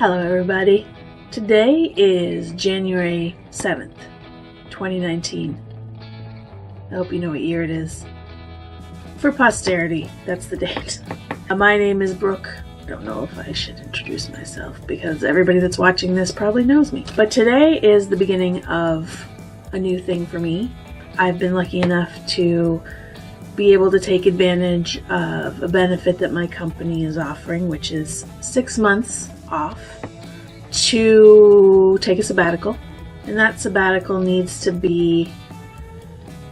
Hello everybody. Today is January 7th, 2019. I hope you know what year it is. For posterity, that's the date. My name is Brooke. I don't know if I should introduce myself because everybody that's watching this probably knows me. But today is the beginning of a new thing for me. I've been lucky enough to be able to take advantage of a benefit that my company is offering, which is 6 months off to take a sabbatical. And that sabbatical needs to be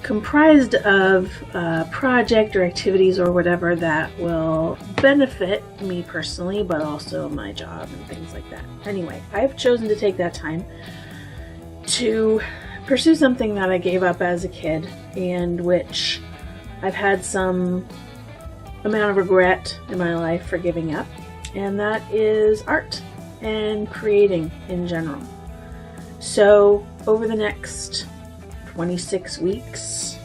comprised of a project or activities or whatever that will benefit me personally, but also my job and things like that. Anyway, I've chosen to take that time to pursue something that I gave up as a kid and which I've had some amount of regret in my life for giving up, and that is art and creating in general. So over the next 26 weeks,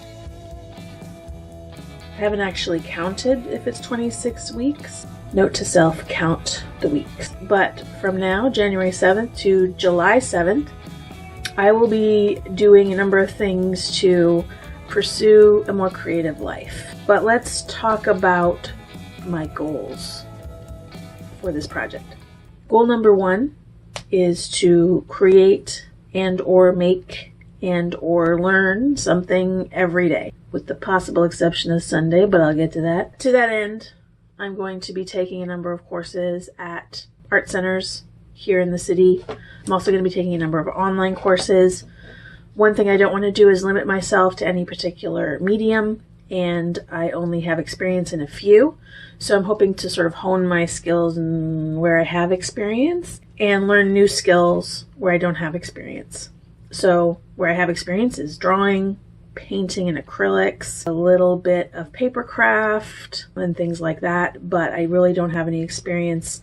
I haven't actually counted if it's 26 weeks. Note to self, count the weeks. But from now, January 7th to July 7th, I will be doing a number of things to pursue a more creative life. But let's talk about my goals for this project. Goal number 1 is to create and or make and or learn something every day, with the possible exception of Sunday, but I'll get to that. To that end, I'm going to be taking a number of courses at art centers here in the city. I'm also going to be taking a number of online courses. One thing I don't want to do is limit myself to any particular medium, and I only have experience in a few. So I'm hoping to sort of hone my skills in where I have experience and learn new skills where I don't have experience. So where I have experience is drawing, painting in acrylics, a little bit of paper craft and things like that, but I really don't have any experience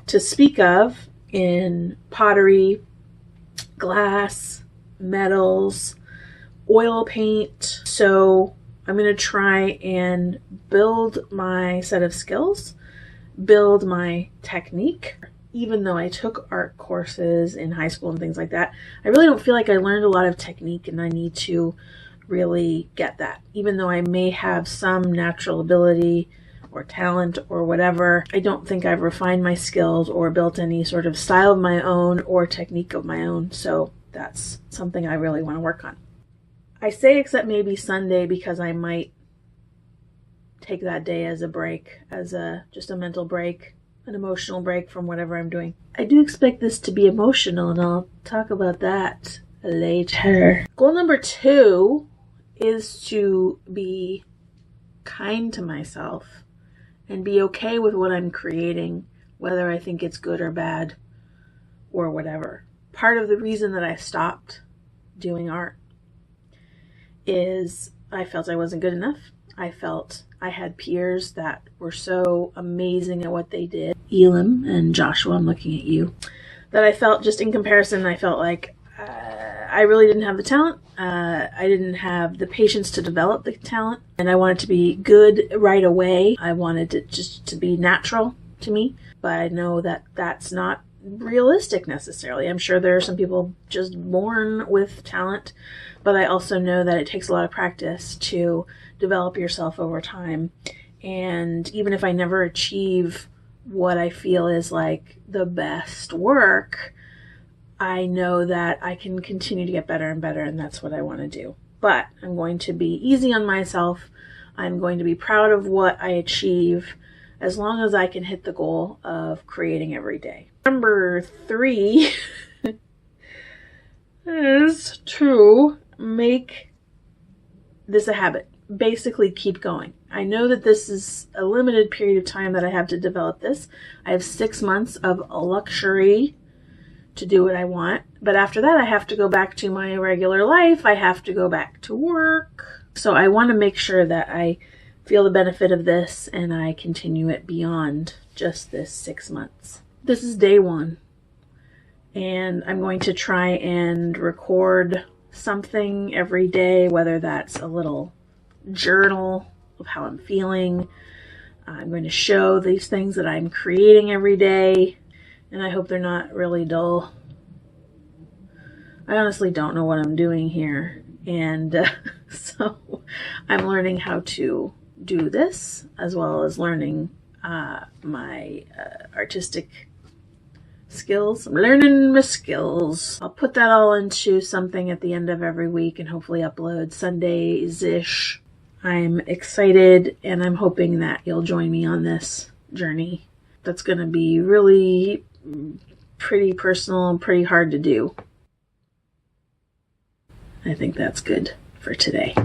to speak of in pottery, glass, metals, oil paint. So I'm going to try and build my set of skills, build my technique. Even though I took art courses in high school and things like that, I really don't feel like I learned a lot of technique, and I need to really get that. Even though I may have some natural ability or talent or whatever, I don't think I've refined my skills or built any sort of style of my own or technique of my own. So that's something I really want to work on. I say except maybe Sunday because I might take that day as a break, as just a mental break, an emotional break from whatever I'm doing. I do expect this to be emotional, and I'll talk about that later. Goal number 2 is to be kind to myself and be okay with what I'm creating, whether I think it's good or bad or whatever. Part of the reason that I stopped doing art is I felt I wasn't good enough. I felt I had peers that were so amazing at what they did. Elam and Joshua, I'm looking at you. That I felt just in comparison, I felt like I really didn't have the talent. I didn't have the patience to develop the talent. And I wanted to be good right away. I wanted it just to be natural to me. But I know that that's not realistic necessarily. I'm sure there are some people just born with talent, but I also know that it takes a lot of practice to develop yourself over time. And even if I never achieve what I feel is like the best work, I know that I can continue to get better and better, and that's what I want to do. But I'm going to be easy on myself. I'm going to be proud of what I achieve as long as I can hit the goal of creating every day. Number 3 is to make this a habit. Basically keep going. I know that this is a limited period of time that I have to develop this. I have 6 months of luxury to do what I want, but after that I have to go back to my regular life. I have to go back to work. So I want to make sure that I feel the benefit of this and I continue it beyond just this 6 months. This is day 1, and I'm going to try and record something every day, whether that's a little journal of how I'm feeling. I'm going to show these things that I'm creating every day, and I hope they're not really dull. I honestly don't know what I'm doing here, and so I'm learning how to do this, as well as learning my artistic skills. I'm learning my skills. I'll put that all into something at the end of every week and hopefully upload Sundays-ish. I'm excited, and I'm hoping that you'll join me on this journey. That's going to be really pretty personal and pretty hard to do. I think that's good for today.